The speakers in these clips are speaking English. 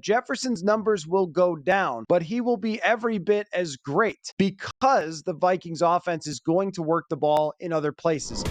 Jefferson's numbers will go down, but he will be every bit as great because the Vikings offense is going to work the ball in other places.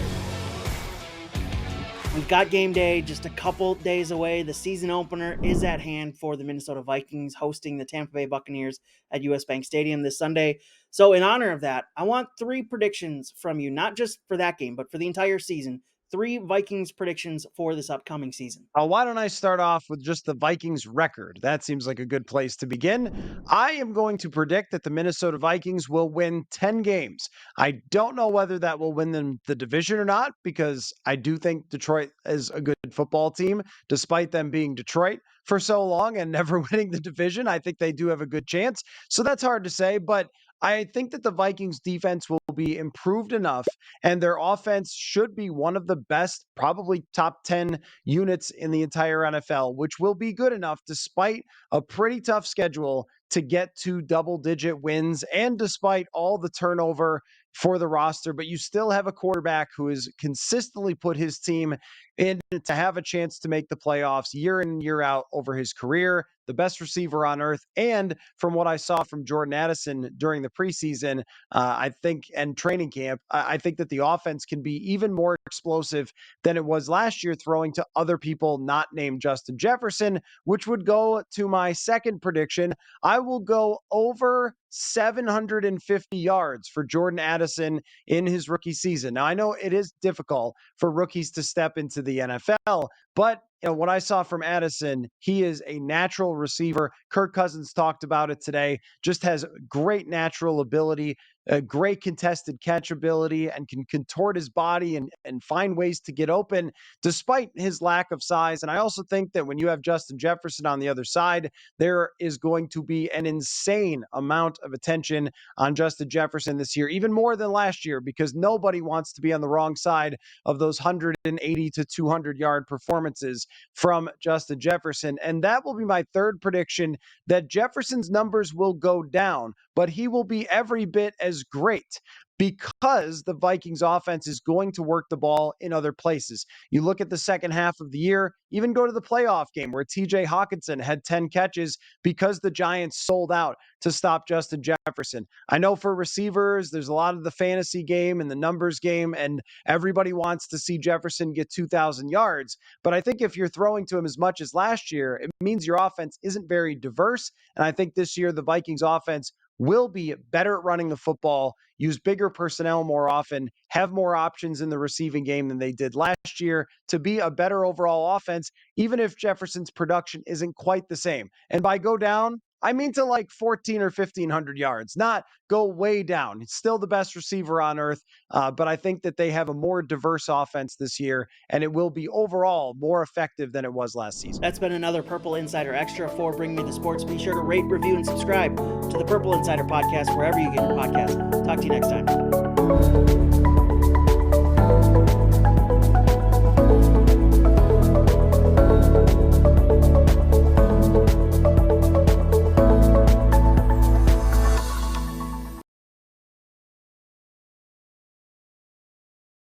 We've got game day just a couple days away. The season opener is at hand for the Minnesota Vikings, hosting the Tampa Bay Buccaneers at US Bank Stadium this Sunday. So in honor of that, I want 3 predictions from you, not just for that game, but for the entire season. 3 Vikings predictions for this upcoming season. Why don't I start off with just the Vikings record? That seems like a good place to begin. I am going to predict that the Minnesota Vikings will win 10 games. I don't know whether that will win them the division or not, because I do think Detroit is a good football team, despite them being Detroit for so long and never winning the division. I think they do have a good chance. So that's hard to say, but I think that the Vikings defense will be improved enough, and their offense should be one of the best, probably top 10 units in the entire NFL, which will be good enough despite a pretty tough schedule to get to double-digit wins and despite all the turnover for the roster. But you still have a quarterback who has consistently put his team in to have a chance to make the playoffs year in and year out over his career, the best receiver on earth. And from what I saw from Jordan Addison during the preseason, I think, and training camp, I think that the offense can be even more explosive than it was last year, throwing to other people not named Justin Jefferson, which would go to my second prediction. I will go over 750 yards for Jordan Addison in his rookie season. Now, I know it is difficult for rookies to step into the NFL, but what I saw from Addison, he is a natural receiver. Kirk Cousins talked about it today, just has great natural ability, a great contested catch ability, and can contort his body and find ways to get open despite his lack of size. And I also think that when you have Justin Jefferson on the other side, there is going to be an insane amount of attention on Justin Jefferson this year, even more than last year, because nobody wants to be on the wrong side of those 180 to 200 yard performances from Justin Jefferson. And that will be my third prediction, that Jefferson's numbers will go down, but he will be every bit as great because the Vikings offense is going to work the ball in other places. You look at the second half of the year, even go to the playoff game where TJ Hawkinson had 10 catches because the Giants sold out to stop Justin Jefferson. I know for receivers, there's a lot of the fantasy game and the numbers game, and everybody wants to see Jefferson get 2,000 yards. But I think if you're throwing to him as much as last year, it means your offense isn't very diverse. And I think this year the Vikings offense will be better at running the football, use bigger personnel more often, have more options in the receiving game than they did last year to be a better overall offense, even if Jefferson's production isn't quite the same. And by go down, I mean to like 14 or 1,500 yards, not go way down. It's still the best receiver on earth, but I think that they have a more diverse offense this year, and it will be overall more effective than it was last season. That's been another Purple Insider Extra for Bring Me the Sports. Be sure to rate, review, and subscribe to the Purple Insider Podcast wherever you get your podcast. Talk to you next time.